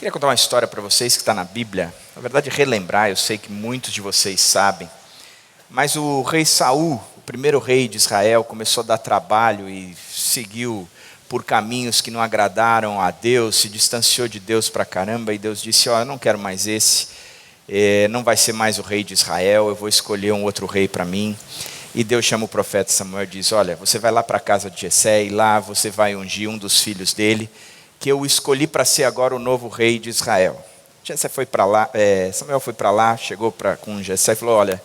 Queria contar uma história para vocês que está na Bíblia. Na verdade, relembrar, eu sei que muitos de vocês sabem. Mas o rei Saul, o primeiro rei de Israel, começou a dar trabalho e seguiu por caminhos que não agradaram a Deus, se distanciou de Deus pra caramba. E Deus disse, eu não quero mais esse, não vai ser mais o rei de Israel, eu vou escolher um outro rei para mim. E Deus chama o profeta Samuel e diz, olha, você vai lá para a casa de Jessé e lá você vai ungir um dos filhos dele, que eu escolhi para ser agora o novo rei de Israel. Jessé foi para lá, Samuel foi para lá, chegou com Jessé e falou, olha,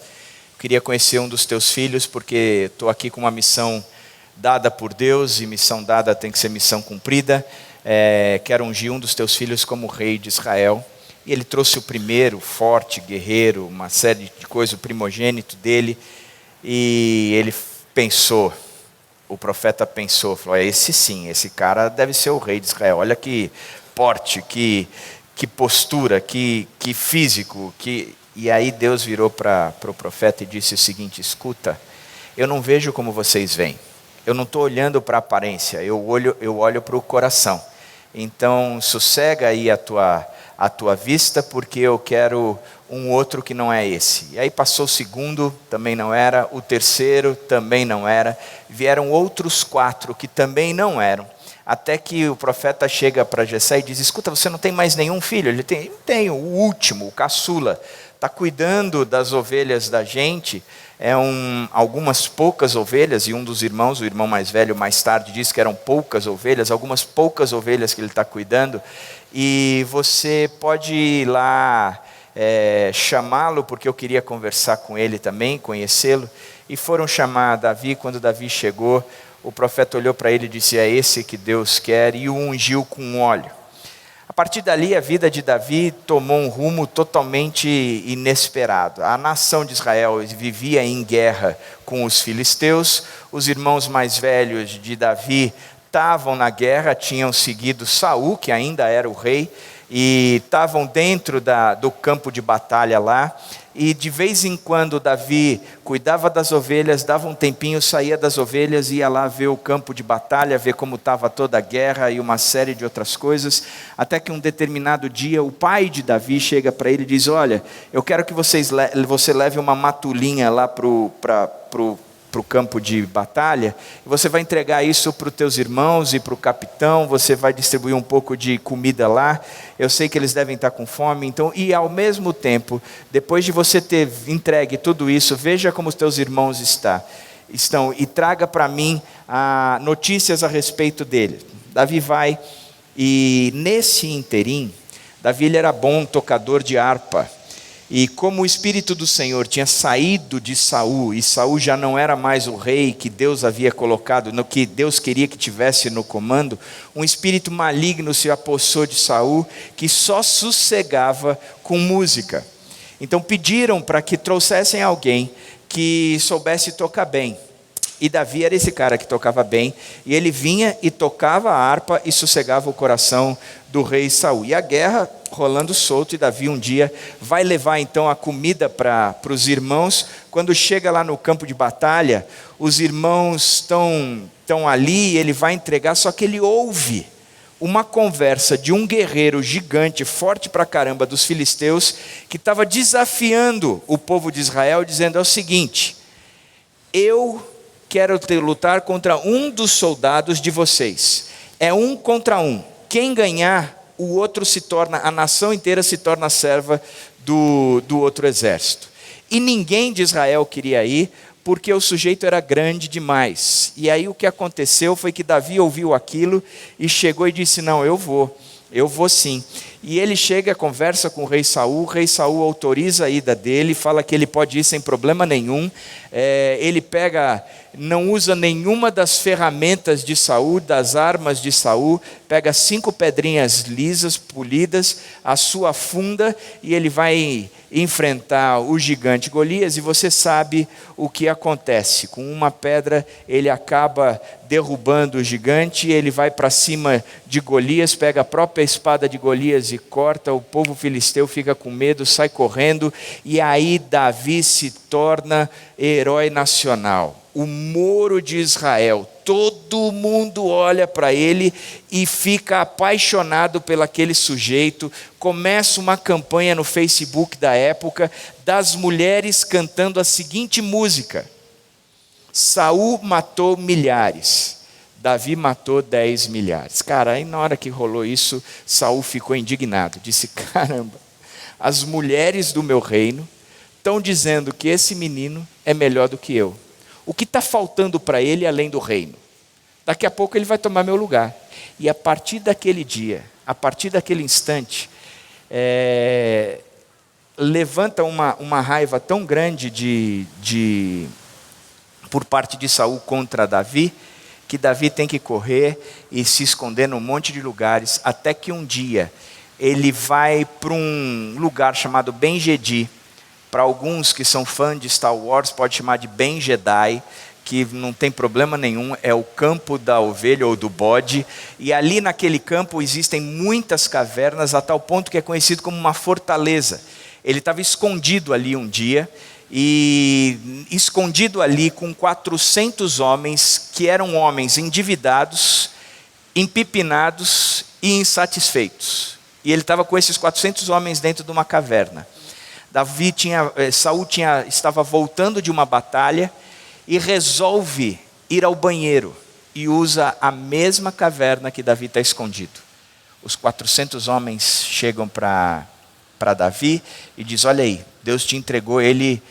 queria conhecer um dos teus filhos, porque estou aqui com uma missão dada por Deus, e missão dada tem que ser missão cumprida, quero ungir um dos teus filhos como rei de Israel. E ele trouxe o primeiro, forte, guerreiro, uma série de coisas, o primogênito dele, e ele pensou, o profeta pensou, falou, esse sim, esse cara deve ser o rei de Israel, olha que porte, que postura, que físico, E aí Deus virou para o profeta e disse o seguinte, escuta, eu não vejo como vocês veem, eu não estou olhando para a aparência, eu olho para o coração, então sossega aí a tua vista, porque eu quero um outro que não é esse. E aí passou o segundo, também não era, o terceiro também não era, vieram outros 4 que também não eram, até que o profeta chega para Jessé e diz, escuta, você não tem mais nenhum filho? Ele tem, tenho, o último, o caçula, está cuidando das ovelhas da gente, algumas poucas ovelhas, e um dos irmãos, o irmão mais velho, mais tarde disse que eram poucas ovelhas, algumas poucas ovelhas que ele está cuidando, e você pode ir lá chamá-lo, porque eu queria conversar com ele também, conhecê-lo. E foram chamar Davi. Quando Davi chegou, o profeta olhou para ele e disse, é esse que Deus quer, e o ungiu com óleo. A partir dali a vida de Davi tomou um rumo totalmente inesperado. A nação de Israel vivia em guerra com os filisteus, os irmãos mais velhos de Davi estavam na guerra, tinham seguido Saul, que ainda era o rei, e estavam dentro do campo de batalha lá, e de vez em quando Davi cuidava das ovelhas, dava um tempinho, saía das ovelhas, ia lá ver o campo de batalha, ver como estava toda a guerra e uma série de outras coisas, até que um determinado dia o pai de Davi chega para ele e diz, olha, eu quero que você leve uma matulinha lá para o campo de batalha, e você vai entregar isso para os teus irmãos e para o capitão, você vai distribuir um pouco de comida lá, eu sei que eles devem estar com fome, então, e ao mesmo tempo, depois de você ter entregue tudo isso, veja como os teus irmãos estão e traga para mim notícias a respeito dele. Davi vai, e nesse interim, Davi ele era bom tocador de harpa, e como o Espírito do Senhor tinha saído de Saul, e Saul já não era mais o rei que Deus havia colocado, no que Deus queria que tivesse no comando, um espírito maligno se apossou de Saul, que só sossegava com música. Então pediram para que trouxessem alguém que soubesse tocar bem. E Davi era esse cara que tocava bem, e ele vinha e tocava a harpa e sossegava o coração do rei Saul. E a guerra rolando solto, e Davi um dia vai levar então a comida para os irmãos. Quando chega lá no campo de batalha, os irmãos estão ali, e ele vai entregar, só que ele ouve uma conversa de um guerreiro gigante, forte pra caramba, dos filisteus, que estava desafiando o povo de Israel, dizendo, é o seguinte, eu quero lutar contra um dos soldados de vocês, é 1 contra 1, quem ganhar, o outro a nação inteira se torna serva do outro exército. E ninguém de Israel queria ir, porque o sujeito era grande demais. E aí o que aconteceu foi que Davi ouviu aquilo, e chegou e disse, não, eu vou sim. E ele chega, conversa com o rei Saul autoriza a ida dele, fala que ele pode ir sem problema nenhum, ele não usa nenhuma das ferramentas de Saul, das armas de Saul, pega 5 pedrinhas lisas, polidas, a sua funda, e ele vai enfrentar o gigante Golias, e você sabe o que acontece. Com uma pedra ele acaba derrubando o gigante, ele vai para cima de Golias, pega a própria espada de Golias e corta, o povo filisteu fica com medo, sai correndo, e aí Davi se torna herói nacional. O Moro de Israel todo mundo olha para ele e fica apaixonado pelaquele sujeito. Começa uma campanha no Facebook da época das mulheres cantando a seguinte música: Saul matou milhares, Davi matou 10 milhares. Cara, aí na hora que rolou isso, Saul ficou indignado. Disse: caramba, as mulheres do meu reino estão dizendo que esse menino é melhor do que eu. O que está faltando para ele além do reino? Daqui a pouco ele vai tomar meu lugar. E a partir daquele dia, a partir daquele instante, levanta uma raiva tão grande por parte de Saul contra Davi, que Davi tem que correr e se esconder num monte de lugares, até que um dia ele vai para um lugar chamado Ben-Gedi. Para alguns que são fãs de Star Wars, pode chamar de Ben-Jedi, que não tem problema nenhum, é o campo da ovelha ou do bode, e ali naquele campo existem muitas cavernas, a tal ponto que é conhecido como uma fortaleza. Ele estava escondido ali um dia, e escondido ali com 400 homens, que eram homens endividados, empipinados e insatisfeitos. E ele estava com esses 400 homens dentro de uma caverna. Saul estava voltando de uma batalha e resolve ir ao banheiro e usa a mesma caverna que Davi está escondido. Os 400 homens chegam para Davi e diz: olha aí, Deus te entregou ele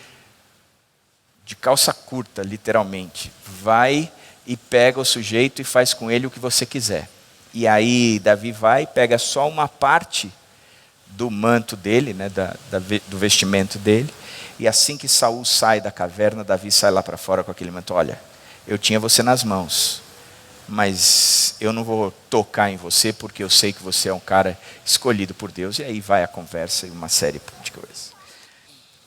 de calça curta, literalmente. Vai e pega o sujeito e faz com ele o que você quiser. E aí Davi vai, pega só uma parte do manto dele, né, do vestimento dele, e assim que Saul sai da caverna, Davi sai lá para fora com aquele manto. Olha, eu tinha você nas mãos, mas eu não vou tocar em você, porque eu sei que você é um cara escolhido por Deus. E aí vai a conversa e uma série de coisas.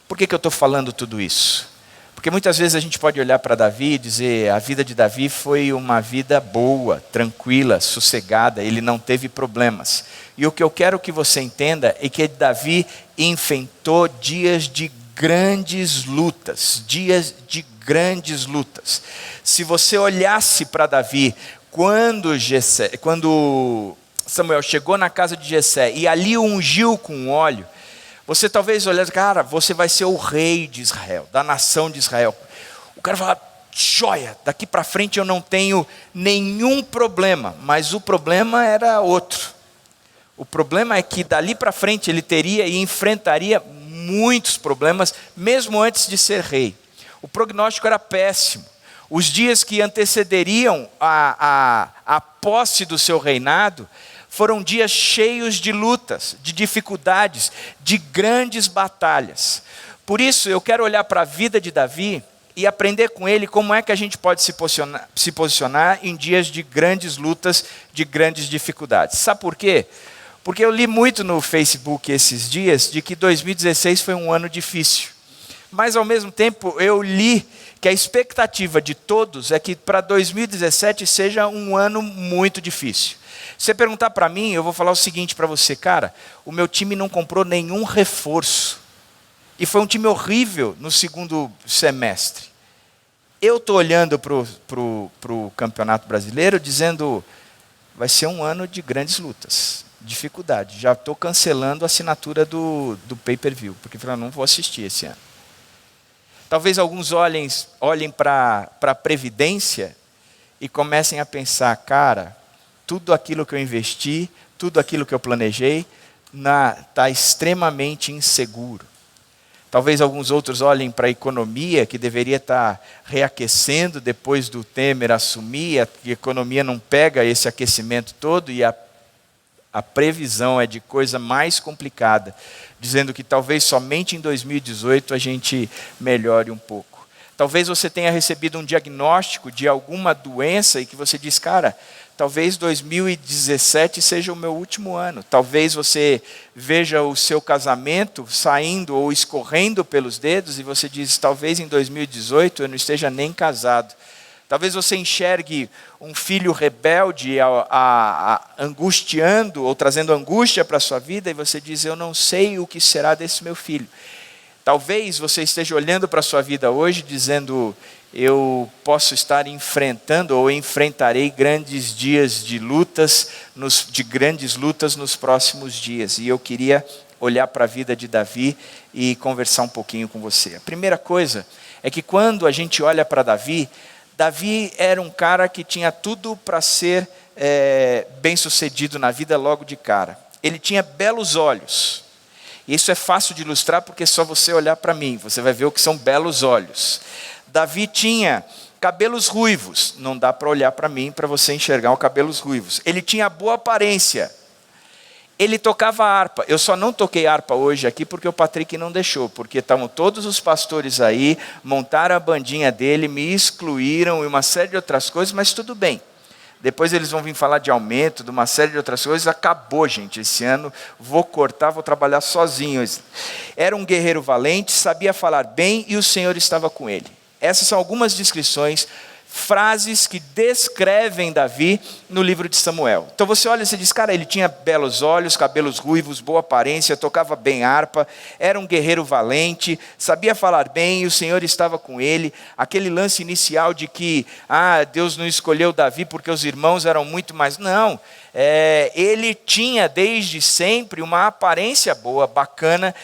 Por que eu estou falando tudo isso? Porque muitas vezes a gente pode olhar para Davi e dizer: a vida de Davi foi uma vida boa, tranquila, sossegada, ele não teve problemas. E o que eu quero que você entenda é que Davi enfrentou dias de grandes lutas, Se você olhasse para Davi, quando Samuel chegou na casa de Jessé e ali o ungiu com óleo, você talvez olhasse: cara, você vai ser o rei de Israel, da nação de Israel. O cara fala: joia, daqui para frente eu não tenho nenhum problema. Mas o problema era outro. O problema é que dali para frente ele teria e enfrentaria muitos problemas, mesmo antes de ser rei. O prognóstico era péssimo. Os dias que antecederiam a posse do seu reinado foram dias cheios de lutas, de dificuldades, de grandes batalhas. Por isso eu quero olhar para a vida de Davi e aprender com ele como é que a gente pode se posicionar em dias de grandes lutas, de grandes dificuldades. Sabe por quê? Porque eu li muito no Facebook esses dias de que 2016 foi um ano difícil. Mas ao mesmo tempo eu li que a expectativa de todos é que para 2017 seja um ano muito difícil. Se você perguntar para mim, eu vou falar o seguinte para você: cara, o meu time não comprou nenhum reforço. E foi um time horrível no segundo semestre. Eu estou olhando para o Campeonato Brasileiro dizendo: vai ser um ano de grandes lutas, dificuldade. Já estou cancelando a assinatura do pay-per-view, porque eu não vou assistir esse ano. Talvez alguns olhem para a Previdência e comecem a pensar: cara, tudo aquilo que eu investi, tudo aquilo que eu planejei, está extremamente inseguro. Talvez alguns outros olhem para a economia, que deveria estar reaquecendo depois do Temer assumir, a economia não pega esse aquecimento todo e a previsão é de coisa mais complicada, dizendo que talvez somente em 2018 a gente melhore um pouco. Talvez você tenha recebido um diagnóstico de alguma doença e que você diz: cara, talvez 2017 seja o meu último ano. Talvez você veja o seu casamento saindo ou escorrendo pelos dedos e você diz: talvez em 2018 eu não esteja nem casado. Talvez você enxergue um filho rebelde angustiando ou trazendo angústia para a sua vida e você diz: eu não sei o que será desse meu filho. Talvez você esteja olhando para a sua vida hoje dizendo: eu posso estar enfrentando ou enfrentarei grandes dias de lutas, de grandes lutas nos próximos dias. E eu queria olhar para a vida de Davi e conversar um pouquinho com você. A primeira coisa é que quando a gente olha para Davi, Davi era um cara que tinha tudo para ser bem-sucedido na vida logo de cara. Ele tinha belos olhos. Isso é fácil de ilustrar porque é só você olhar para mim, você vai ver o que são belos olhos. Davi tinha cabelos ruivos, não dá para olhar para mim para você enxergar os cabelos ruivos. Ele tinha boa aparência. Ele tocava harpa. Eu só não toquei harpa hoje aqui porque o Patrick não deixou, porque estavam todos os pastores aí, montaram a bandinha dele, me excluíram e uma série de outras coisas, mas tudo bem. Depois eles vão vir falar de aumento, de uma série de outras coisas. Acabou, gente, esse ano vou cortar, vou trabalhar sozinho. Era um guerreiro valente, sabia falar bem e o Senhor estava com ele. Essas são algumas descrições, frases que descrevem Davi no livro de Samuel. Então você olha e você diz, cara, ele tinha belos olhos, cabelos ruivos, boa aparência, tocava bem harpa, era um guerreiro valente, sabia falar bem e o Senhor estava com ele. Aquele lance inicial de que, Deus não escolheu Davi porque os irmãos eram muito mais... Não, ele tinha desde sempre uma aparência boa, bacana,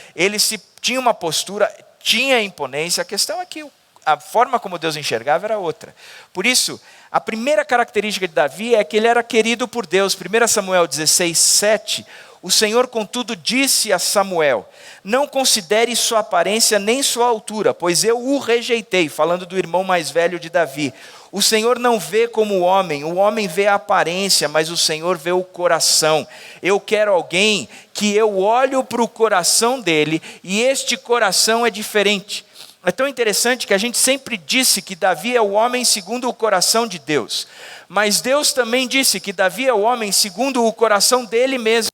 tinha uma postura, tinha imponência. A questão é que a forma como Deus enxergava era outra. Por isso, a primeira característica de Davi é que ele era querido por Deus. 1 Samuel 16, 7, o Senhor contudo disse a Samuel, não considere sua aparência nem sua altura, pois eu o rejeitei, falando do irmão mais velho de Davi. O Senhor não vê como o homem vê a aparência, mas o Senhor vê o coração. Eu quero alguém que eu olho para o coração dele, e este coração é diferente. É tão interessante que a gente sempre disse que Davi é o homem segundo o coração de Deus. Mas Deus também disse que Davi é o homem segundo o coração dele mesmo.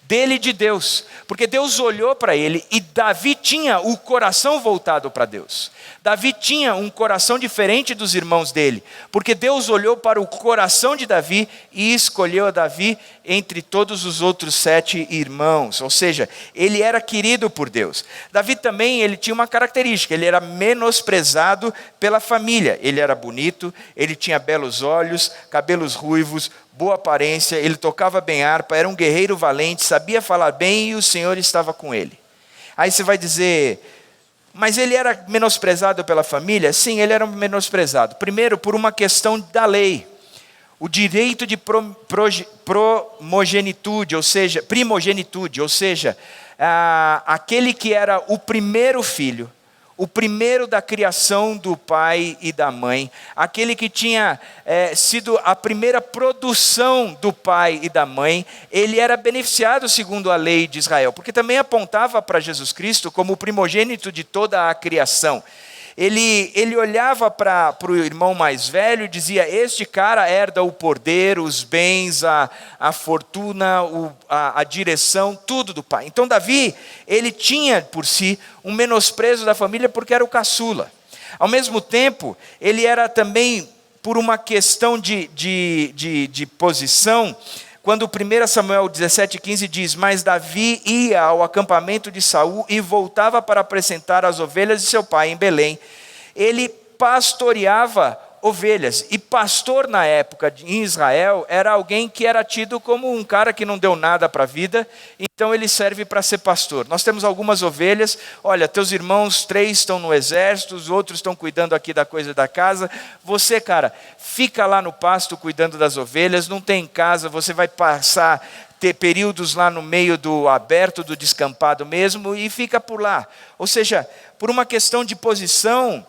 Dele de Deus. Porque Deus olhou para ele e Davi tinha o coração voltado para Deus. Davi tinha um coração diferente dos irmãos dele. Porque Deus olhou para o coração de Davi e escolheu a Davi entre todos os outros 7 irmãos. Ou seja, ele era querido por Deus. Davi também, ele tinha uma característica. Ele era menosprezado pela família. Ele era bonito, ele tinha belos olhos, cabelos ruivos, boa aparência, ele tocava bem harpa, era um guerreiro valente, sabia falar bem e o Senhor estava com ele. Aí você vai dizer, mas ele era menosprezado pela família? Sim, ele era menosprezado. Primeiro, por uma questão da lei. O direito de primogenitura, ou seja, aquele que era o primeiro filho, o primeiro da criação do pai e da mãe, aquele que tinha sido a primeira produção do pai e da mãe, ele era beneficiado segundo a lei de Israel, porque também apontava para Jesus Cristo como o primogênito de toda a criação. Ele olhava para o irmão mais velho e dizia, este cara herda o poder, os bens, a fortuna, a direção, tudo do pai. Então Davi, ele tinha por si um menosprezo da família porque era o caçula. Ao mesmo tempo, ele era também, por uma questão de posição, quando 1 Samuel 17,15 diz, mas Davi ia ao acampamento de Saul e voltava para apresentar as ovelhas de seu pai em Belém. Ele pastoreava ovelhas, e pastor na época em Israel era alguém que era tido como um cara que não deu nada para a vida, então ele serve para ser pastor. Nós temos algumas ovelhas, olha, teus irmãos 3 estão no exército, os outros estão cuidando aqui da coisa da casa, você, cara, fica lá no pasto cuidando das ovelhas, não tem casa, você vai ter períodos lá no meio do aberto, do descampado mesmo, e fica por lá. Ou seja, por uma questão de posição,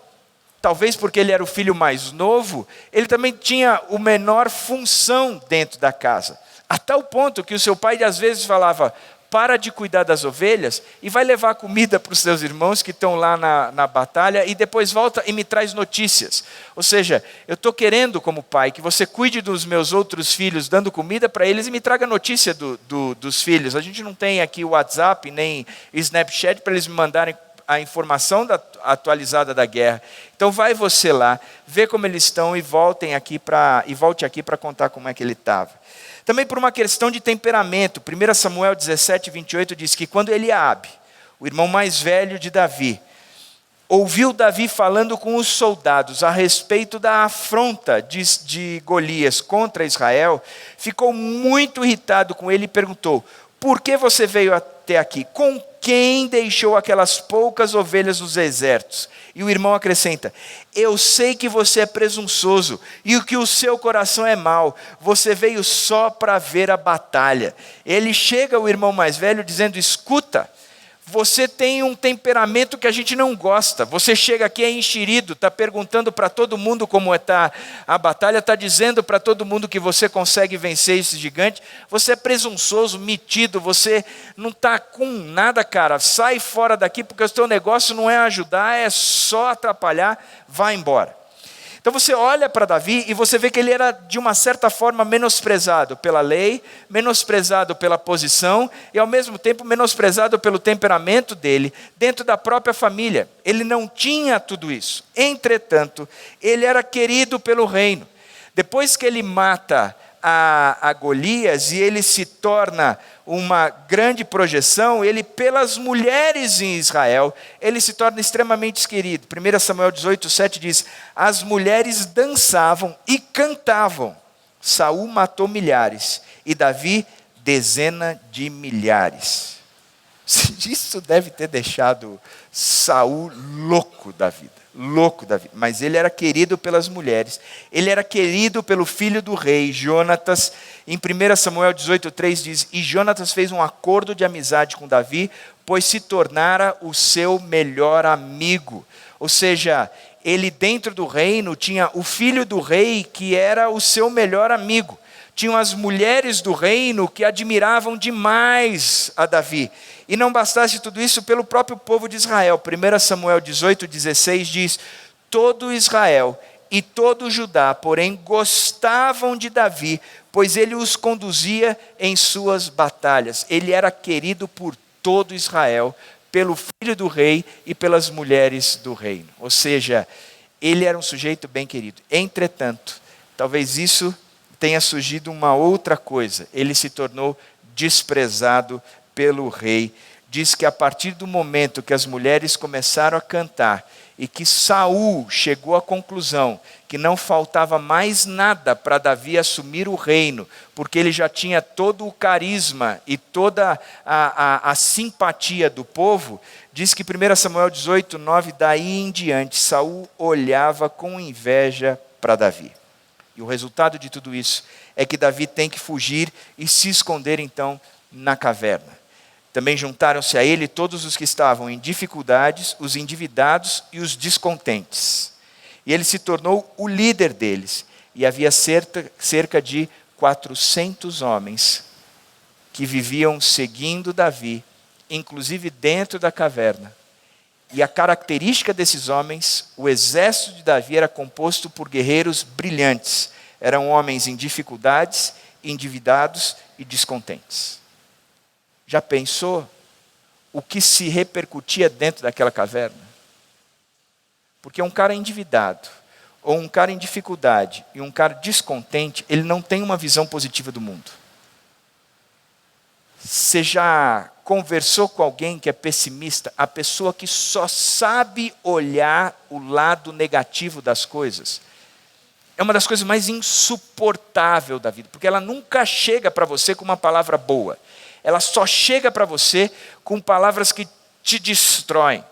talvez porque ele era o filho mais novo, ele também tinha a menor função dentro da casa. A tal ponto que o seu pai às vezes falava, para de cuidar das ovelhas e vai levar comida para os seus irmãos que estão lá na batalha e depois volta e me traz notícias. Ou seja, eu estou querendo como pai que você cuide dos meus outros filhos, dando comida para eles e me traga notícia dos filhos. A gente não tem aqui o WhatsApp nem Snapchat para eles me mandarem a informação atualizada da guerra. Então vai você lá, vê como eles estão e volte aqui para contar como é que ele estava. Também por uma questão de temperamento. 1 Samuel 17, 28 diz que quando Eliabe, o irmão mais velho de Davi, ouviu Davi falando com os soldados a respeito da afronta de Golias contra Israel, ficou muito irritado com ele e perguntou: por que você veio até aqui? Com quem deixou aquelas poucas ovelhas nos desertos? E o irmão acrescenta: eu sei que você é presunçoso e que o seu coração é mau. Você veio só para ver a batalha. Ele chega ao irmão mais velho dizendo: escuta, você tem um temperamento que a gente não gosta. Você chega aqui é enxerido, está perguntando para todo mundo como está a batalha, está dizendo para todo mundo que você consegue vencer esse gigante. Você é presunçoso, metido, você não está com nada, cara. Sai fora daqui porque o seu negócio não é ajudar, é só atrapalhar, vai embora. Então você olha para Davi e você vê que ele era de uma certa forma menosprezado pela lei, menosprezado pela posição e ao mesmo tempo menosprezado pelo temperamento dele dentro da própria família. Ele não tinha tudo isso. Entretanto, ele era querido pelo reino. Depois que ele mata a Golias e ele se torna uma grande projeção, ele pelas mulheres em Israel, ele se torna extremamente querido. 1 Samuel 18:7 diz: as mulheres dançavam e cantavam. Saul matou milhares e Davi dezena de milhares. Isso deve ter deixado Saul louco da vida. Mas ele era querido pelas mulheres, ele era querido pelo filho do rei, Jonatas. Em 1 Samuel 18:3 diz: e Jonatas fez um acordo de amizade com Davi, pois se tornara o seu melhor amigo. Ou seja, ele dentro do reino tinha o filho do rei que era o seu melhor amigo. Tinham as mulheres do reino que admiravam demais a Davi. E não bastasse tudo isso, pelo próprio povo de Israel. 1 Samuel 18:16 diz: todo Israel e todo Judá, porém, gostavam de Davi, pois ele os conduzia em suas batalhas. Ele era querido por todo Israel, pelo filho do rei e pelas mulheres do reino. Ou seja, ele era um sujeito bem querido. Entretanto, talvez isso tenha surgido uma outra coisa. Ele se tornou desprezado pelo rei. Diz que a partir do momento que as mulheres começaram a cantar e que Saul chegou à conclusão que não faltava mais nada para Davi assumir o reino, porque ele já tinha todo o carisma e toda a simpatia do povo, diz que 1 Samuel 18:9, daí em diante, Saul olhava com inveja para Davi. E o resultado de tudo isso é que Davi tem que fugir e se esconder então na caverna. Também juntaram-se a ele todos os que estavam em dificuldades, os endividados e os descontentes. E ele se tornou o líder deles. E havia cerca de 400 homens que viviam seguindo Davi, inclusive dentro da caverna. E a característica desses homens, o exército de Davi era composto por guerreiros brilhantes. Eram homens em dificuldades, endividados e descontentes. Já pensou o que se repercutia dentro daquela caverna? Porque um cara endividado, ou um cara em dificuldade, e um cara descontente, ele não tem uma visão positiva do mundo. Você já conversou com alguém que é pessimista? A pessoa que só sabe olhar o lado negativo das coisas. É uma das coisas mais insuportáveis da vida, porque ela nunca chega para você com uma palavra boa. Ela só chega para você com palavras que te destroem,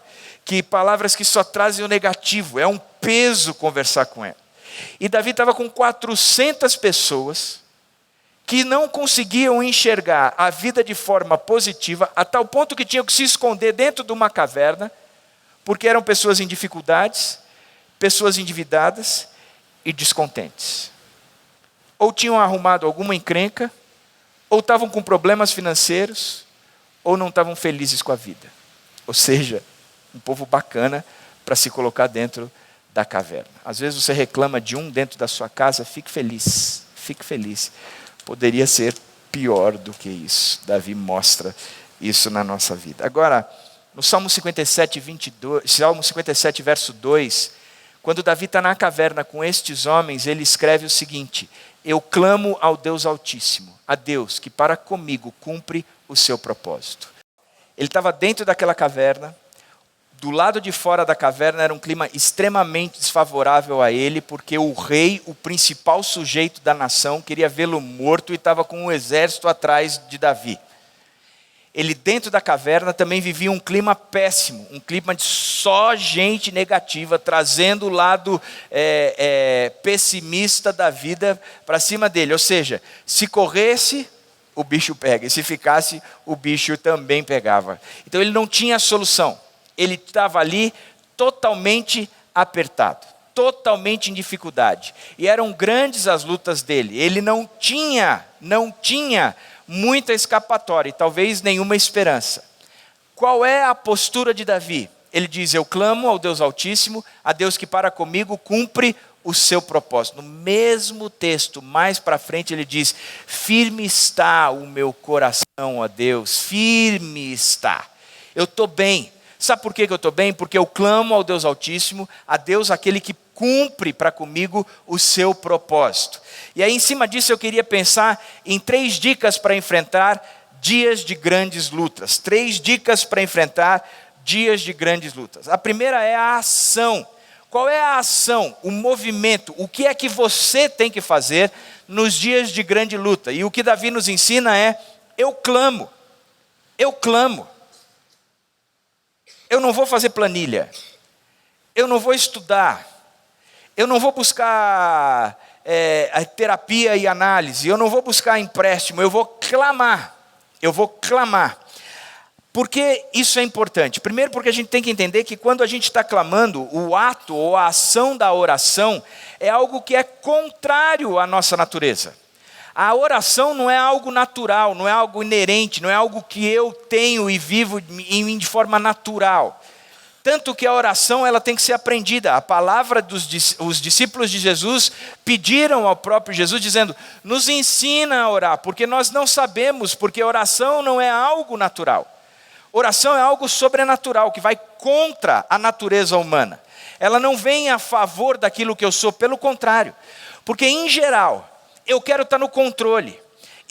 palavras que só trazem o negativo. É um peso conversar com ela. E Davi estava com 400 pessoas que não conseguiam enxergar a vida de forma positiva, a tal ponto que tinham que se esconder dentro de uma caverna, porque eram pessoas em dificuldades, pessoas endividadas e descontentes. Ou tinham arrumado alguma encrenca, ou estavam com problemas financeiros, ou não estavam felizes com a vida. Ou seja, um povo bacana para se colocar dentro da caverna. Às vezes você reclama de um dentro da sua casa, fique feliz, fique feliz. Poderia ser pior do que isso. Davi mostra isso na nossa vida. Agora, no Salmo 57, Salmo 57, verso 2, quando Davi está na caverna com estes homens, ele escreve o seguinte: eu clamo ao Deus Altíssimo, a Deus que para comigo cumpre o seu propósito. Ele estava dentro daquela caverna, Do lado de fora da caverna era um clima extremamente desfavorável a ele, porque o rei, o principal sujeito da nação, queria vê-lo morto e estava com um exército atrás de Davi. Ele dentro da caverna também vivia um clima péssimo, um clima de só gente negativa, trazendo o lado pessimista da vida para cima dele. Ou seja, se corresse, o bicho pega, e se ficasse, o bicho também pegava. Então ele não tinha solução. Ele estava ali totalmente apertado, totalmente em dificuldade. E eram grandes as lutas dele. Ele não tinha muita escapatória e talvez nenhuma esperança. Qual é a postura de Davi? Ele diz: eu clamo ao Deus Altíssimo, a Deus que para comigo cumpre o seu propósito. No mesmo texto, mais para frente, ele diz: firme está o meu coração, ó Deus, firme está. Eu estou bem. Sabe por que eu estou bem? Porque eu clamo ao Deus Altíssimo, a Deus aquele que cumpre para comigo o seu propósito. E aí em cima disso eu queria pensar em 3 dicas para enfrentar dias de grandes lutas. 3 dicas para enfrentar dias de grandes lutas. A primeira é a ação. Qual é a ação, o movimento? O que é que você tem que fazer nos dias de grande luta? E o que Davi nos ensina é: eu clamo. Eu clamo. Eu não vou fazer planilha, eu não vou estudar, eu não vou buscar terapia e análise, eu não vou buscar empréstimo, eu vou clamar. Por que isso é importante? Primeiro, porque a gente tem que entender que quando a gente está clamando, o ato ou a ação da oração é algo que é contrário à nossa natureza. A oração não é algo natural, não é algo inerente, não é algo que eu tenho e vivo em mim de forma natural. Tanto que a oração ela tem que ser aprendida. A palavra os discípulos de Jesus pediram ao próprio Jesus, dizendo: nos ensina a orar, porque nós não sabemos, porque oração não é algo natural. Oração é algo sobrenatural, que vai contra a natureza humana. Ela não vem a favor daquilo que eu sou, pelo contrário. Porque em geral, eu quero estar no controle.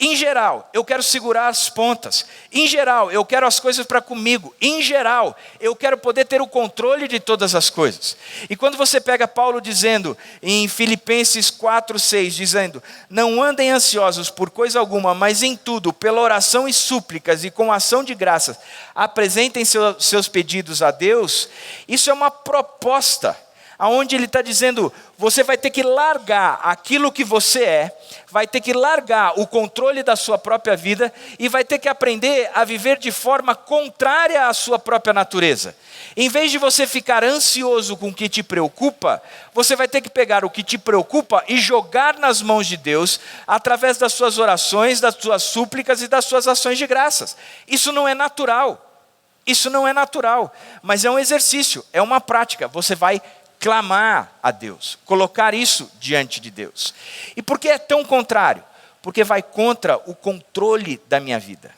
Em geral, eu quero segurar as pontas. Em geral, eu quero as coisas para comigo. Em geral, eu quero poder ter o controle de todas as coisas. E quando você pega Paulo dizendo em Filipenses 4:6, dizendo: não andem ansiosos por coisa alguma, mas em tudo, pela oração e súplicas e com ação de graças, apresentem seus pedidos a Deus. Isso é uma proposta, aonde ele está dizendo: você vai ter que largar aquilo que você é, vai ter que largar o controle da sua própria vida e vai ter que aprender a viver de forma contrária à sua própria natureza. Em vez de você ficar ansioso com o que te preocupa, você vai ter que pegar o que te preocupa e jogar nas mãos de Deus, através das suas orações, das suas súplicas e das suas ações de graças. Isso não é natural, mas é um exercício, é uma prática. Você vai clamar a Deus, colocar isso diante de Deus. E por que é tão contrário? Porque vai contra o controle da minha vida.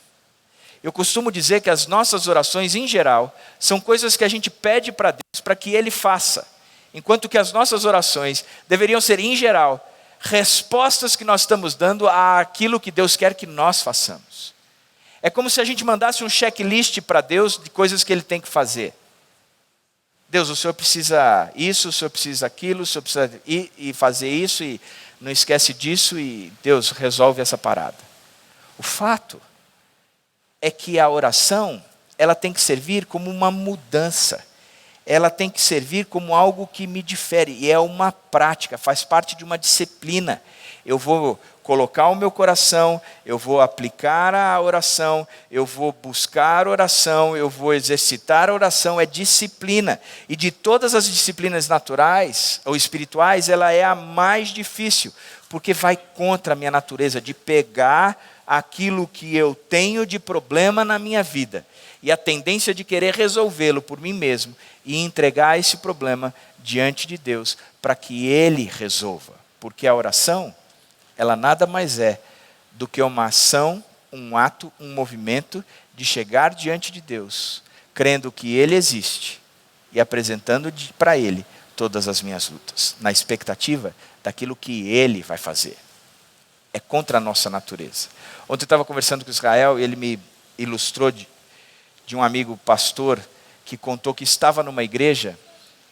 Eu costumo dizer que as nossas orações, em geral, são coisas que a gente pede para Deus para que Ele faça, enquanto que as nossas orações deveriam ser, em geral, respostas que nós estamos dando àquilo que Deus quer que nós façamos. É como se a gente mandasse um checklist para Deus de coisas que Ele tem que fazer. Deus, o Senhor precisa isso, o Senhor precisa aquilo, o Senhor precisa ir e fazer isso, e não esquece disso, e Deus resolve essa parada. O fato é que a oração, ela tem que servir como uma mudança. Ela tem que servir como algo que me difere, e é uma prática, faz parte de uma disciplina. Eu vou colocar o meu coração, eu vou aplicar a oração, eu vou buscar a oração, eu vou exercitar a oração, é disciplina. E de todas as disciplinas naturais ou espirituais, ela é a mais difícil, porque vai contra a minha natureza de pegar aquilo que eu tenho de problema na minha vida e a tendência de querer resolvê-lo por mim mesmo e entregar esse problema diante de Deus para que Ele resolva. Porque a oração, ela nada mais é do que uma ação, um ato, um movimento de chegar diante de Deus, crendo que Ele existe e apresentando para Ele todas as minhas lutas, na expectativa daquilo que Ele vai fazer. É contra a nossa natureza. Ontem eu estava conversando com Israel e ele me ilustrou de um amigo pastor que contou que estava numa igreja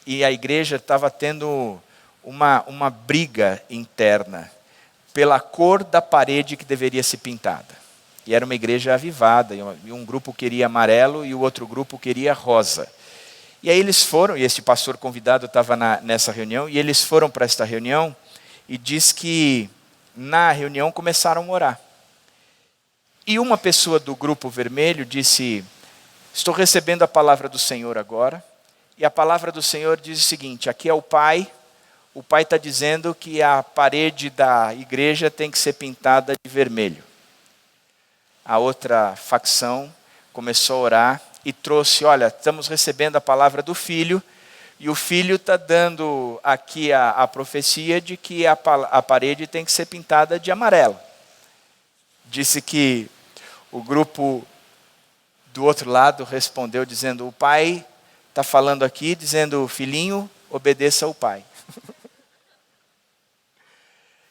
e a igreja estava tendo uma briga interna pela cor da parede que deveria ser pintada. E era uma igreja avivada, e um grupo queria amarelo e o outro grupo queria rosa. E aí eles foram, e esse pastor convidado estava nessa reunião, e eles foram para esta reunião, e diz que na reunião começaram a orar. E uma pessoa do grupo vermelho disse: estou recebendo a palavra do Senhor agora, e a palavra do Senhor diz o seguinte: aqui é o pai está dizendo que a parede da igreja tem que ser pintada de vermelho. A outra facção começou a orar e trouxe: olha, estamos recebendo a palavra do filho, e o filho está dando aqui a profecia de que a parede tem que ser pintada de amarelo. Disse que o grupo do outro lado respondeu dizendo: o pai está falando aqui, dizendo, filhinho, obedeça ao pai.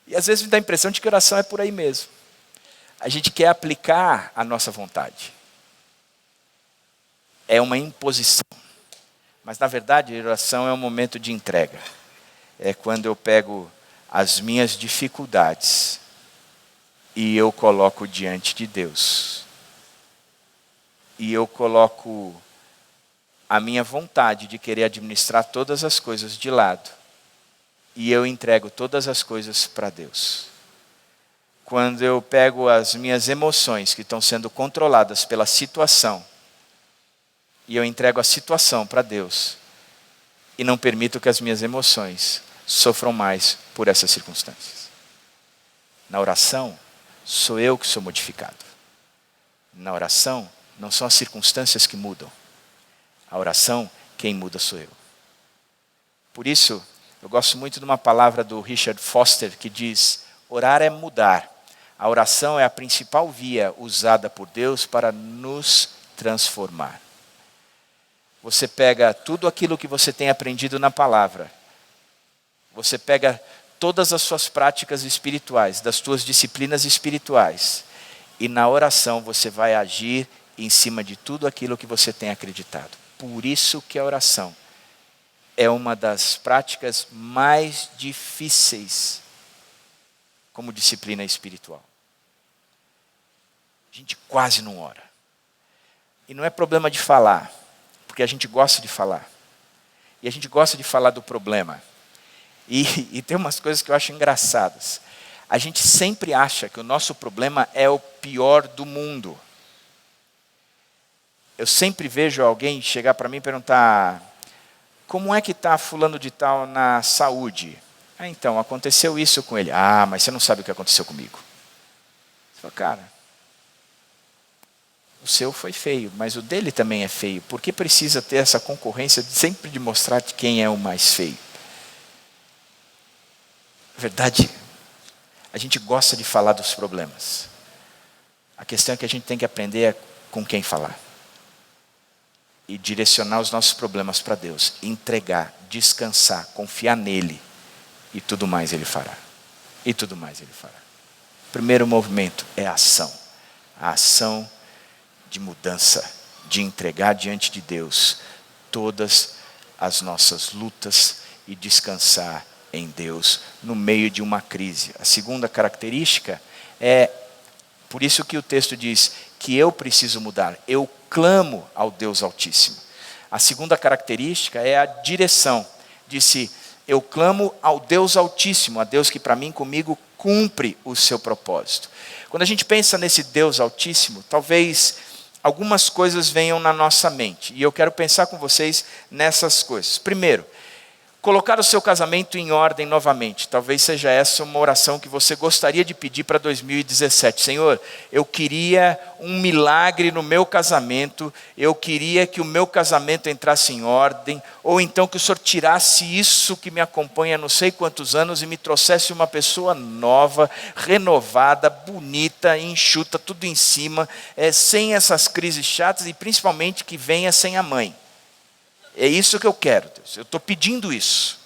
E às vezes me dá a impressão de que oração é por aí mesmo. A gente quer aplicar a nossa vontade. É uma imposição. Mas na verdade a oração é um momento de entrega. É quando eu pego as minhas dificuldades e eu coloco diante de Deus. E eu coloco a minha vontade de querer administrar todas as coisas de lado. E eu entrego todas as coisas para Deus. Quando eu pego as minhas emoções que estão sendo controladas pela situação, e eu entrego a situação para Deus, e não permito que as minhas emoções sofram mais por essas circunstâncias. Na oração, sou eu que sou modificado. Na oração, não são as circunstâncias que mudam. A oração, quem muda sou eu. Por isso, eu gosto muito de uma palavra do Richard Foster que diz: orar é mudar. A oração é a principal via usada por Deus para nos transformar. Você pega tudo aquilo que você tem aprendido na palavra. Você pega todas as suas práticas espirituais, das suas disciplinas espirituais. E na oração você vai agir em cima de tudo aquilo que você tem acreditado. Por isso que a oração é uma das práticas mais difíceis como disciplina espiritual. A gente quase não ora. E não é problema de falar, porque a gente gosta de falar. E a gente gosta de falar do problema. E tem umas coisas que eu acho engraçadas. A gente sempre acha que o nosso problema é o pior do mundo. Eu sempre vejo alguém chegar para mim e perguntar: como é que está fulano de tal na saúde? Então, aconteceu isso com ele. Mas você não sabe o que aconteceu comigo. Você fala: cara, o seu foi feio, mas o dele também é feio. Por que precisa ter essa concorrência sempre de mostrar quem é o mais feio? Na verdade, a gente gosta de falar dos problemas. A questão é que a gente tem que aprender com quem falar. E direcionar os nossos problemas para Deus. Entregar, descansar, confiar nele. E tudo mais ele fará. E tudo mais ele fará. O primeiro movimento é a ação. A ação de mudança. De entregar diante de Deus todas as nossas lutas e descansar em Deus no meio de uma crise. A segunda característica é, por isso que o texto diz que eu preciso mudar. Eu clamo ao Deus Altíssimo. A segunda característica é a direção. Disse: eu clamo ao Deus Altíssimo, a Deus que para mim, comigo, cumpre o seu propósito. Quando a gente pensa nesse Deus Altíssimo, talvez algumas coisas venham na nossa mente. E eu quero pensar com vocês nessas coisas. Primeiro, colocar o seu casamento em ordem novamente. Talvez seja essa uma oração que você gostaria de pedir para 2017. Senhor, eu queria um milagre no meu casamento. Eu queria que o meu casamento entrasse em ordem. Ou então que o Senhor tirasse isso que me acompanha há não sei quantos anos e me trouxesse uma pessoa nova, renovada, bonita, enxuta, tudo em cima, sem essas crises chatas e principalmente que venha sem a mãe. É isso que eu quero, Deus. Eu estou pedindo isso.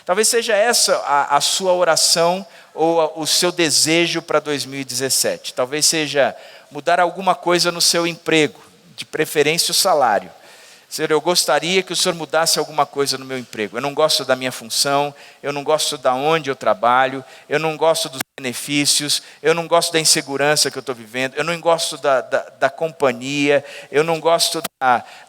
Talvez seja essa a sua oração ou o seu desejo para 2017. Talvez seja mudar alguma coisa no seu emprego, de preferência o salário. Senhor, eu gostaria que o Senhor mudasse alguma coisa no meu emprego. Eu não gosto da minha função, eu não gosto da onde eu trabalho, eu não gosto dos benefícios, eu não gosto da insegurança que eu estou vivendo, eu não gosto da companhia, eu não gosto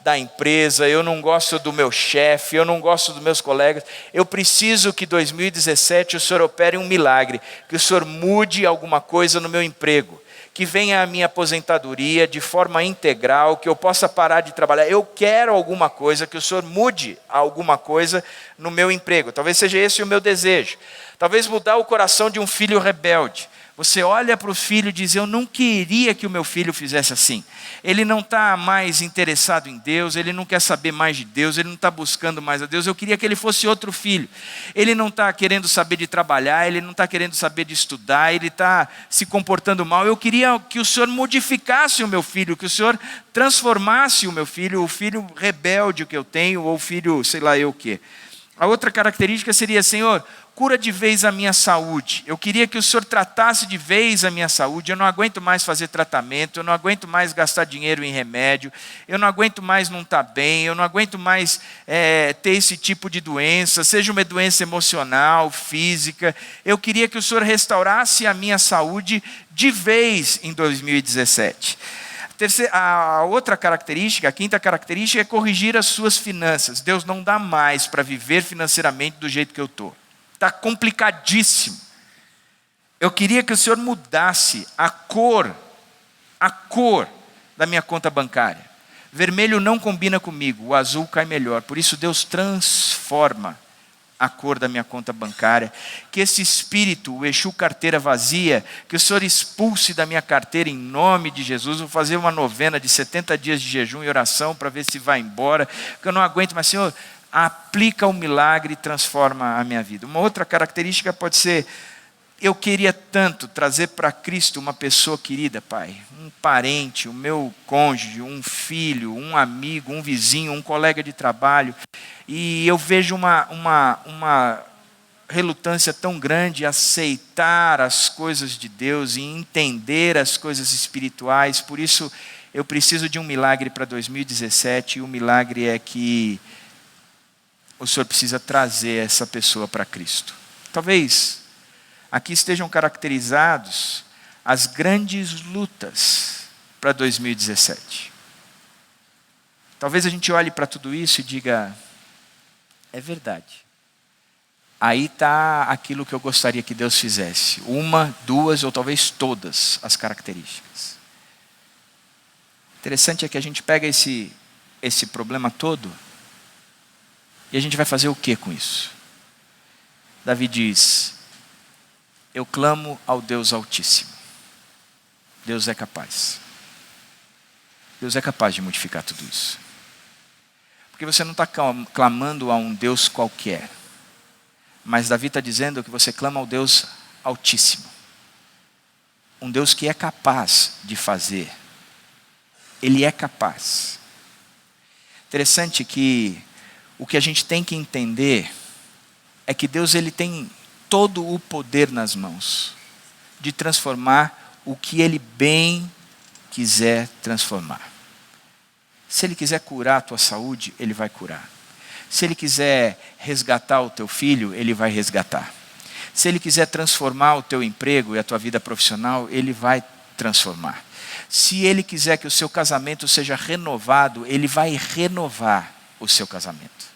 da empresa, eu não gosto do meu chefe, eu não gosto dos meus colegas. Eu preciso que 2017 o Senhor opere um milagre, que o Senhor mude alguma coisa no meu emprego, que venha a minha aposentadoria de forma integral, que eu possa parar de trabalhar. Eu quero alguma coisa, que o Senhor mude alguma coisa no meu emprego. Talvez seja esse o meu desejo. Talvez mudar o coração de um filho rebelde. Você olha para o filho e diz, eu não queria que o meu filho fizesse assim. Ele não está mais interessado em Deus, ele não quer saber mais de Deus, ele não está buscando mais a Deus. Eu queria que ele fosse outro filho. Ele não está querendo saber de trabalhar, ele não está querendo saber de estudar, ele está se comportando mal. Eu queria que o Senhor modificasse o meu filho, que o Senhor transformasse o meu filho, o filho rebelde que eu tenho, ou o filho sei lá eu o quê. A outra característica seria, Senhor, cura de vez a minha saúde. Eu queria que o Senhor tratasse de vez a minha saúde. Eu não aguento mais fazer tratamento, eu não aguento mais gastar dinheiro em remédio, eu não aguento mais não estar bem, eu não aguento mais ter esse tipo de doença, seja uma doença emocional, física. Eu queria que o Senhor restaurasse a minha saúde de vez em 2017. A outra característica, a quinta característica é corrigir as suas finanças. Deus não dá mais para viver financeiramente do jeito que eu estou. Está complicadíssimo. Eu queria que o Senhor mudasse a cor da minha conta bancária. Vermelho não combina comigo, o azul cai melhor. Por isso Deus transforma a cor da minha conta bancária. Que esse espírito, o Exu carteira vazia, que o Senhor expulse da minha carteira em nome de Jesus. Vou fazer uma novena de 70 dias de jejum e oração para ver se vai embora, porque eu não aguento mais. Senhor, aplica o milagre e transforma a minha vida. Uma outra característica pode ser, eu queria tanto trazer para Cristo uma pessoa querida, Pai, um parente, o meu cônjuge, um filho, um amigo, um vizinho, um colega de trabalho, e eu vejo uma relutância tão grande em aceitar as coisas de Deus e entender as coisas espirituais. Por isso eu preciso de um milagre para 2017, e o milagre é que o Senhor precisa trazer essa pessoa para Cristo. Talvez aqui estejam caracterizados as grandes lutas para 2017. Talvez a gente olhe para tudo isso e diga, é verdade. Aí está aquilo que eu gostaria que Deus fizesse. Uma, duas ou talvez todas as características. Interessante é que a gente pega esse problema todo e a gente vai fazer o que com isso? Davi diz, eu clamo ao Deus Altíssimo. Deus é capaz. Deus é capaz de modificar tudo isso. Porque você não está clamando a um Deus qualquer. Mas Davi está dizendo que você clama ao Deus Altíssimo. Um Deus que é capaz de fazer. Ele é capaz. Interessante que o que a gente tem que entender é que Deus ele tem todo o poder nas mãos de transformar o que Ele bem quiser transformar. Se Ele quiser curar a tua saúde, Ele vai curar. Se Ele quiser resgatar o teu filho, Ele vai resgatar. Se Ele quiser transformar o teu emprego e a tua vida profissional, Ele vai transformar. Se Ele quiser que o seu casamento seja renovado, Ele vai renovar o seu casamento.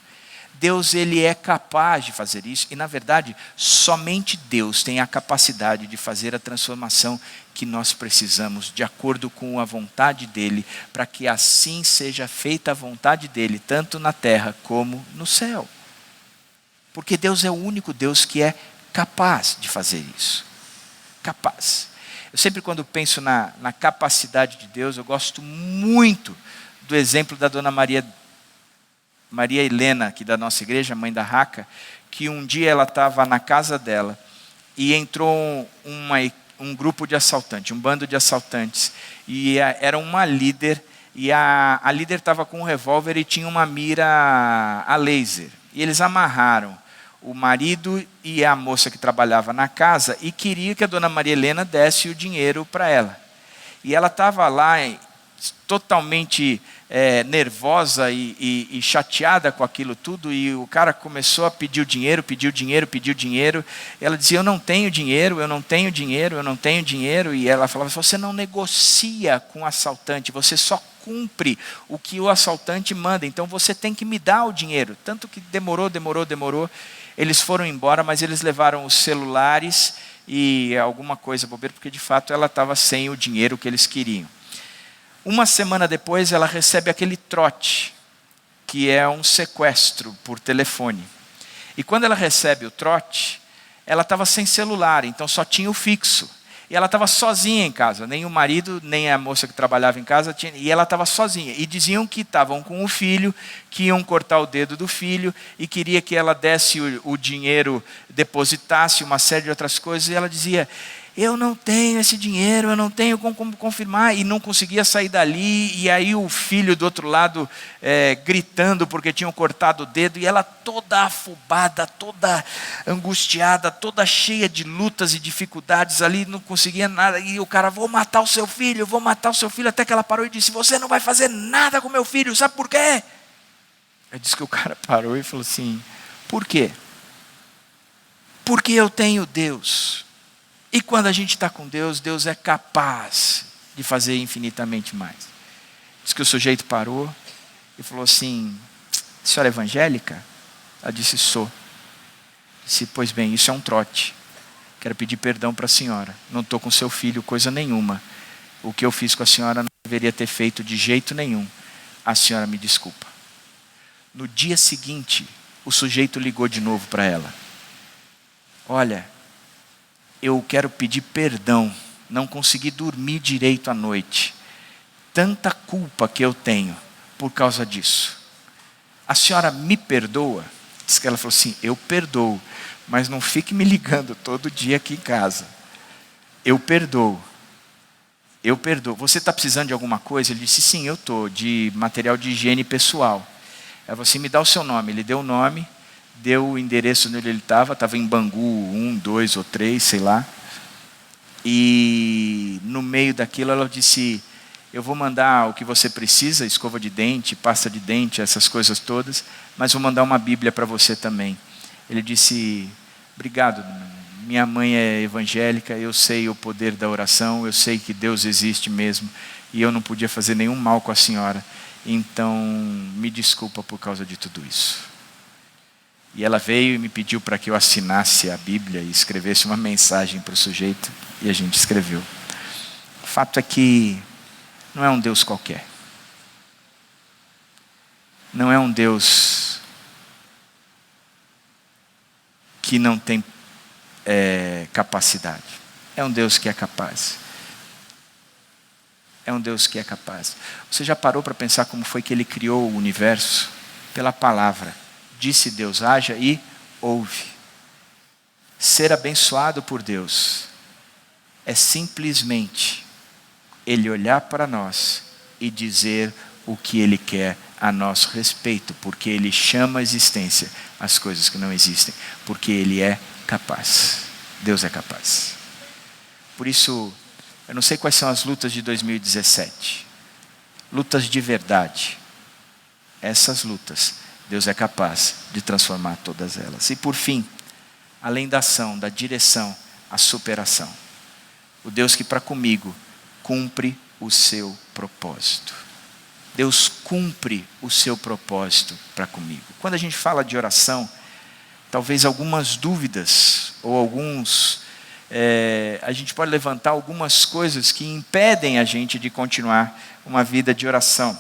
Deus ele é capaz de fazer isso e, na verdade, somente Deus tem a capacidade de fazer a transformação que nós precisamos, de acordo com a vontade dEle, para que assim seja feita a vontade dEle, tanto na terra como no céu. Porque Deus é o único Deus que é capaz de fazer isso. Capaz. Eu sempre, quando penso na capacidade de Deus, eu gosto muito do exemplo da Dona Maria Helena, aqui da nossa igreja, mãe da Raca, que um dia ela estava na casa dela e entrou um grupo de assaltantes, um bando de assaltantes, e era uma líder, e a líder estava com um revólver e tinha uma mira a laser, e eles amarraram o marido e a moça que trabalhava na casa e queria que a Dona Maria Helena desse o dinheiro para ela, e ela estava lá totalmente nervosa e chateada com aquilo tudo, e o cara começou a pedir o dinheiro, pediu dinheiro. Ela dizia: eu não tenho dinheiro, eu não tenho dinheiro, eu não tenho dinheiro. E ela falava: você não negocia com o assaltante, você só cumpre o que o assaltante manda, então você tem que me dar o dinheiro. Tanto que demorou. Eles foram embora, mas eles levaram os celulares e alguma coisa bobeira, porque de fato ela estava sem o dinheiro que eles queriam. Uma semana depois, ela recebe aquele trote, que é um sequestro por telefone. E quando ela recebe o trote, ela estava sem celular, então só tinha o fixo. E ela estava sozinha em casa, nem o marido, nem a moça que trabalhava em casa tinha, e ela estava sozinha. E diziam que estavam com o filho, que iam cortar o dedo do filho, e queria que ela desse o dinheiro, depositasse uma série de outras coisas, e ela dizia: eu não tenho esse dinheiro, eu não tenho como confirmar, e não conseguia sair dali. E aí o filho do outro lado gritando porque tinham cortado o dedo, e ela toda afobada, toda angustiada, toda cheia de lutas e dificuldades ali, não conseguia nada. E o cara: vou matar o seu filho, até que ela parou e disse: você não vai fazer nada com meu filho, sabe por quê? Eu disse que o cara parou e falou assim: por quê? Porque eu tenho Deus. E quando a gente está com Deus, Deus é capaz de fazer infinitamente mais. Diz que o sujeito parou e falou assim: a senhora é evangélica? Ela disse: sou. Disse: pois bem, isso é um trote. Quero pedir perdão para a senhora. Não estou com seu filho, coisa nenhuma. O que eu fiz com a senhora não deveria ter feito de jeito nenhum. A senhora me desculpa. No dia seguinte, o sujeito ligou de novo para ela: olha, eu quero pedir perdão, não consegui dormir direito à noite. Tanta culpa que eu tenho por causa disso. A senhora me perdoa? Diz que ela falou assim: eu perdoo, mas não fique me ligando todo dia aqui em casa. Eu perdoo. Você está precisando de alguma coisa? Ele disse: sim, eu estou, de material de higiene pessoal. Ela falou assim: me dá o seu nome. Ele deu o nome, deu o endereço onde ele estava em Bangu 1, 2 ou 3, sei lá. E no meio daquilo ela disse: eu vou mandar o que você precisa, escova de dente, pasta de dente, essas coisas todas, mas vou mandar uma Bíblia para você também. Ele disse: obrigado, minha mãe é evangélica, eu sei o poder da oração, eu sei que Deus existe mesmo, e eu não podia fazer nenhum mal com a senhora, então me desculpa por causa de tudo isso. E ela veio e me pediu para que eu assinasse a Bíblia e escrevesse uma mensagem para o sujeito, e a gente escreveu. O fato é que não é um Deus qualquer. Não é um Deus que não tem capacidade. É um Deus que é capaz. É um Deus que é capaz. Você já parou para pensar como foi que Ele criou o universo? Pela palavra. Disse Deus: haja, e houve. Ser abençoado por Deus é simplesmente Ele olhar para nós e dizer o que Ele quer a nosso respeito, porque Ele chama a existência as coisas que não existem, porque Ele é capaz. Deus é capaz. Por isso, eu não sei quais são as lutas de 2017. Lutas de verdade. Essas lutas, Deus é capaz de transformar todas elas. E por fim, além da ação, da direção, a superação. O Deus que para comigo cumpre o seu propósito. Deus cumpre o seu propósito para comigo. Quando a gente fala de oração, talvez algumas dúvidas ou a gente pode levantar algumas coisas que impedem a gente de continuar uma vida de oração.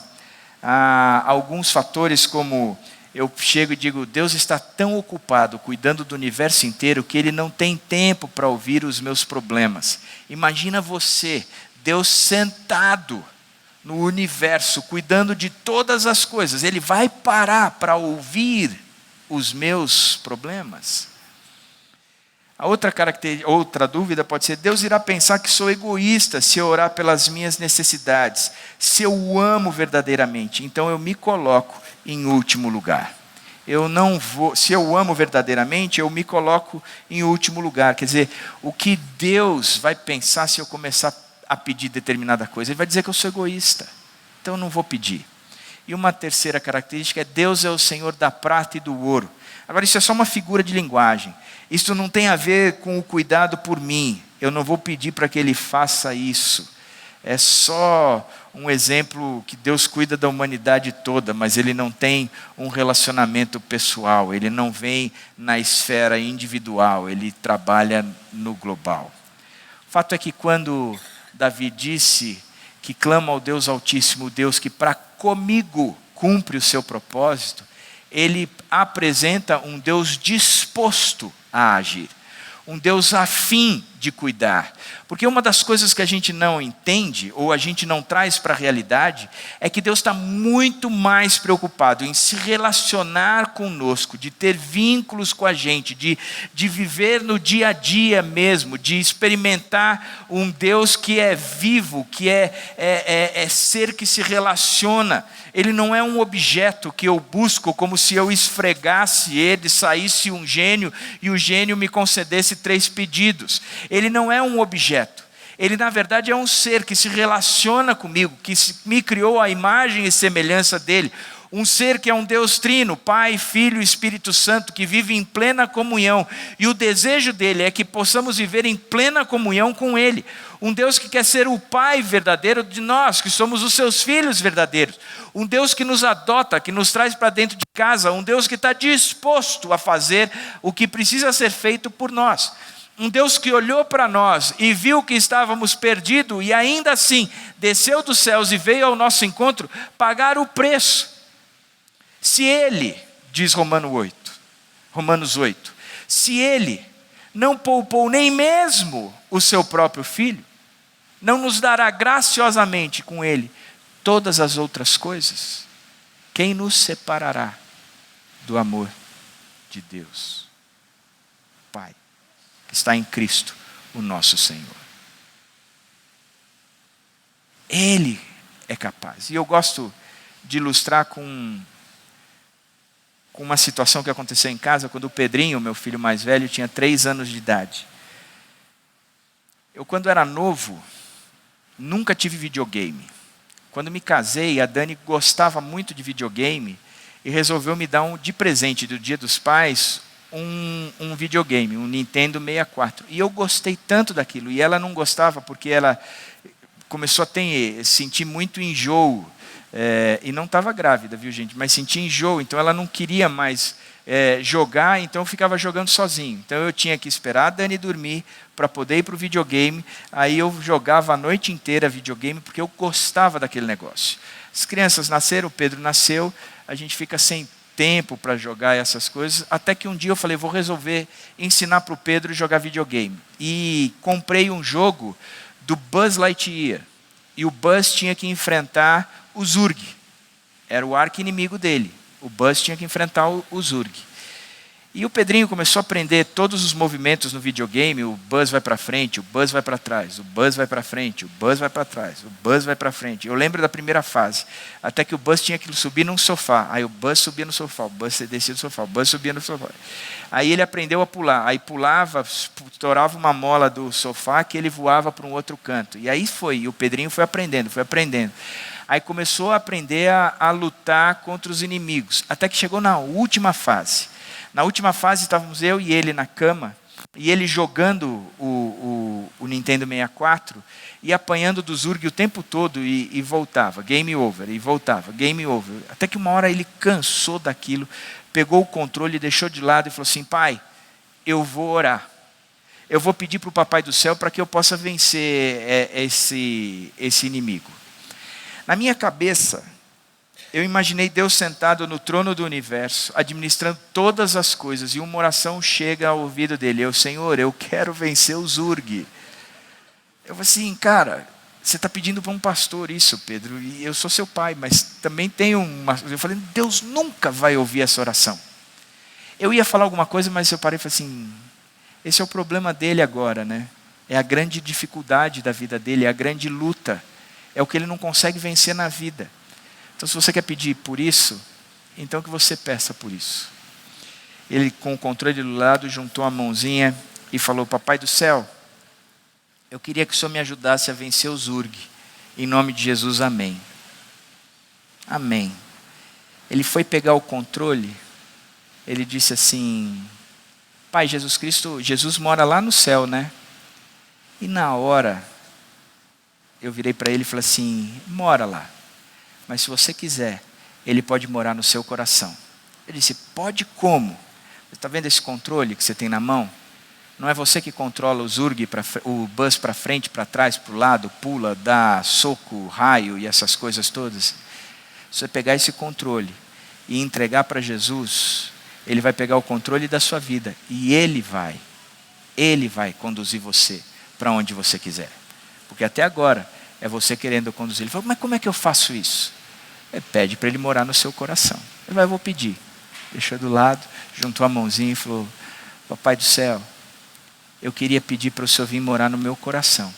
Há alguns fatores, como eu chego e digo: Deus está tão ocupado cuidando do universo inteiro que Ele não tem tempo para ouvir os meus problemas. Imagina você, Deus sentado no universo, cuidando de todas as coisas. Ele vai parar para ouvir os meus problemas? A outra dúvida pode ser: Deus irá pensar que sou egoísta se eu orar pelas minhas necessidades, se eu o amo verdadeiramente, então eu me coloco em último lugar. Se eu o amo verdadeiramente, eu me coloco em último lugar. Quer dizer, o que Deus vai pensar se eu começar a pedir determinada coisa? Ele vai dizer que eu sou egoísta. então eu não vou pedir. E uma terceira característica é Deus é o Senhor da prata e do ouro. Agora, isso é só uma figura de linguagem. Isso não tem a ver com o cuidado por mim. Eu não vou pedir para que Ele faça isso. É só um exemplo que Deus cuida da humanidade toda, mas Ele não tem um relacionamento pessoal. Ele não vem na esfera individual. Ele trabalha no global. O fato é que quando Davi disse que clama ao Deus Altíssimo, o Deus que para comigo cumpre o seu propósito, ele apresenta um Deus disposto a agir, um Deus afim de cuidar. Porque uma das coisas que a gente não entende, ou a gente não traz para a realidade, é que Deus está muito mais preocupado em se relacionar conosco, de ter vínculos com a gente, de viver no dia a dia mesmo, de experimentar um Deus que é vivo, que é ser que se relaciona. Ele não é um objeto que eu busco como se eu esfregasse ele, saísse um gênio e o gênio me concedesse 3 pedidos. Ele não é um objeto. Ele, na verdade, é um ser que se relaciona comigo, que me criou à imagem e semelhança dele. Um ser que é um Deus trino, Pai, Filho e Espírito Santo, que vive em plena comunhão. E o desejo dele é que possamos viver em plena comunhão com ele. Um Deus que quer ser o Pai verdadeiro de nós, que somos os seus filhos verdadeiros. Um Deus que nos adota, que nos traz para dentro de casa. Um Deus que está disposto a fazer o que precisa ser feito por nós. Um Deus que olhou para nós e viu que estávamos perdidos e ainda assim desceu dos céus e veio ao nosso encontro pagar o preço. Se Ele, diz Romanos 8, se Ele não poupou nem mesmo o seu próprio Filho, não nos dará graciosamente com Ele todas as outras coisas? Quem nos separará do amor de Deus? Pai, que está em Cristo, o nosso Senhor. Ele é capaz. E eu gosto de ilustrar com uma situação que aconteceu em casa, quando o Pedrinho, meu filho mais velho, tinha 3 anos de idade. Eu, quando era novo, nunca tive videogame. Quando me casei, a Dani gostava muito de videogame e resolveu me dar de presente do Dia dos Pais um videogame, um Nintendo 64. E eu gostei tanto daquilo, e ela não gostava porque ela começou a sentir muito enjoo. E não estava grávida, viu, gente? Mas sentia enjoo, então ela não queria mais jogar, então eu ficava jogando sozinho. Então eu tinha que esperar a Dani dormir para poder ir para o videogame. Aí eu jogava a noite inteira videogame, porque eu gostava daquele negócio. As crianças nasceram, o Pedro nasceu, a gente fica sem tempo para jogar essas coisas, até que um dia eu falei, vou resolver ensinar para o Pedro jogar videogame. E comprei um jogo do Buzz Lightyear. E o Buzz tinha que enfrentar o Zurg. Era o arqui-inimigo dele. O Buzz tinha que enfrentar o Zurg. E o Pedrinho começou a aprender todos os movimentos no videogame. O Buzz vai para frente, o Buzz vai para trás, o Buzz vai para frente, o Buzz vai para trás, o Buzz vai para frente. Eu lembro da primeira fase, até que o Buzz tinha que subir num sofá. Aí o Buzz subia no sofá, o Buzz descia do sofá, o Buzz subia no sofá. Aí ele aprendeu a pular. Aí pulava, estourava uma mola do sofá que ele voava para um outro canto. E aí foi, e o Pedrinho foi aprendendo. Aí começou a aprender a lutar contra os inimigos, até que chegou na última fase. Na última fase estávamos eu e ele na cama, e ele jogando o Nintendo 64 e apanhando do Zurg o tempo todo e voltava, game over, e voltava, game over. Até que uma hora ele cansou daquilo, pegou o controle, deixou de lado e falou assim, pai, eu vou orar. Eu vou pedir para o Papai do Céu para que eu possa vencer esse inimigo. Na minha cabeça, eu imaginei Deus sentado no trono do universo, administrando todas as coisas, e uma oração chega ao ouvido dele, Senhor, eu quero vencer o Zurg. Eu falei assim, cara, você está pedindo para um pastor isso, Pedro, e eu sou seu pai, mas também tenho uma... Eu falei, Deus nunca vai ouvir essa oração. Eu ia falar alguma coisa, mas eu parei e falei assim, esse é o problema dele agora, né? É a grande dificuldade da vida dele, é a grande luta, é o que ele não consegue vencer na vida. Então, se você quer pedir por isso, então que você peça por isso. Ele, com o controle do lado, juntou a mãozinha e falou, Papai do Céu, eu queria que o Senhor me ajudasse a vencer o Zurg. Em nome de Jesus, amém. Amém. Ele foi pegar o controle, ele disse assim: Pai, Jesus mora lá no céu, né? E na hora, eu virei para ele e falei assim: mora lá, mas se você quiser, ele pode morar no seu coração. Ele disse: pode como? Você está vendo esse controle que você tem na mão? Não é você que controla o Zurg, o bus para frente, para trás, para o lado, pula, dá soco, raio e essas coisas todas. Se você pegar esse controle e entregar para Jesus, Ele vai pegar o controle da sua vida e Ele vai conduzir você para onde você quiser. Porque até agora é você querendo conduzir. Ele falou: mas como é que eu faço isso? Pede para Ele morar no seu coração. Ele vai: vou pedir. Deixou do lado, juntou a mãozinha e falou: Papai do céu, eu queria pedir para o Senhor vir morar no meu coração.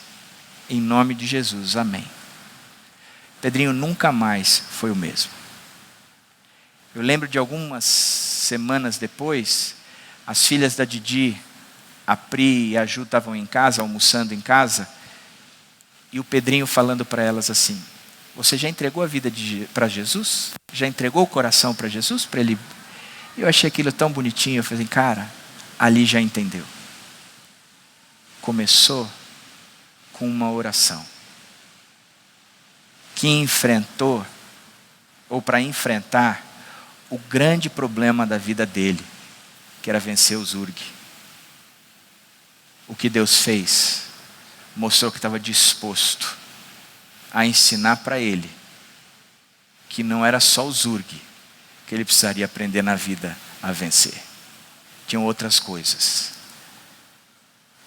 Em nome de Jesus, amém. Pedrinho nunca mais foi o mesmo. Eu lembro de algumas semanas depois, as filhas da Didi, a Pri e a Ju estavam em casa, almoçando em casa, e o Pedrinho falando para elas assim: você já entregou a vida para Jesus? Já entregou o coração para Jesus? Para ele? Eu achei aquilo tão bonitinho, eu falei: cara, ali já entendeu. Começou com uma oração que enfrentou, ou para enfrentar, o grande problema da vida dele, que era vencer o Zurg. O que Deus fez? Mostrou que estava disposto a ensinar para ele que não era só o Zurg que ele precisaria aprender na vida a vencer. Tinham outras coisas.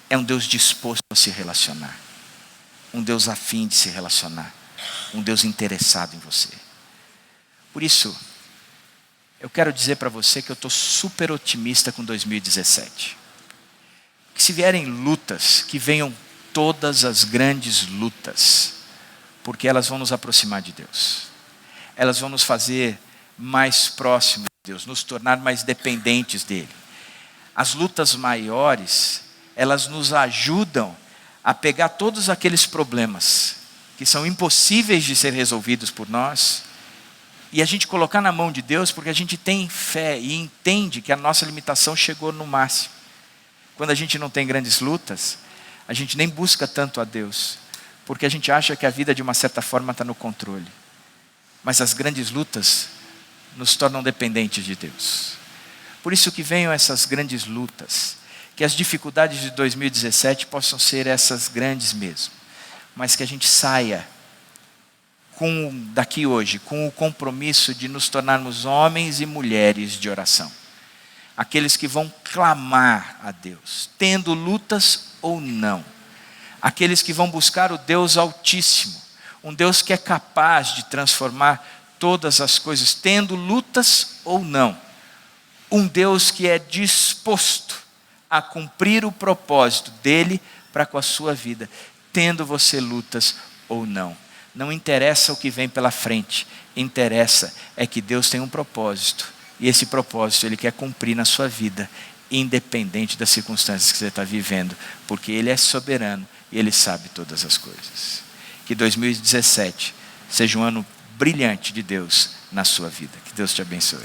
É um Deus disposto a se relacionar. Um Deus afim de se relacionar. Um Deus interessado em você. Por isso, eu quero dizer para você que eu estou super otimista com 2017. Que se vierem lutas, que venham todas as grandes lutas, porque elas vão nos aproximar de Deus. Elas vão nos fazer mais próximos de Deus, nos tornar mais dependentes dEle. As lutas maiores, elas nos ajudam a pegar todos aqueles problemas que são impossíveis de ser resolvidos por nós, e a gente colocar na mão de Deus, porque a gente tem fé e entende que a nossa limitação chegou no máximo. Quando a gente não tem grandes lutas, a gente nem busca tanto a Deus, porque a gente acha que a vida de uma certa forma está no controle. Mas as grandes lutas nos tornam dependentes de Deus. Por isso que venham essas grandes lutas, que as dificuldades de 2017 possam ser essas grandes mesmo, mas que a gente saia daqui hoje com o compromisso de nos tornarmos homens e mulheres de oração. Aqueles que vão clamar a Deus, tendo lutas ou não. Aqueles que vão buscar o Deus Altíssimo, um Deus que é capaz de transformar todas as coisas, tendo lutas ou não. Um Deus que é disposto a cumprir o propósito dele para com a sua vida, tendo você lutas ou não. Não interessa o que vem pela frente, interessa é que Deus tem um propósito, e esse propósito Ele quer cumprir na sua vida, independente das circunstâncias que você está vivendo, porque Ele é soberano e Ele sabe todas as coisas. Que 2017 seja um ano brilhante de Deus na sua vida. Que Deus te abençoe.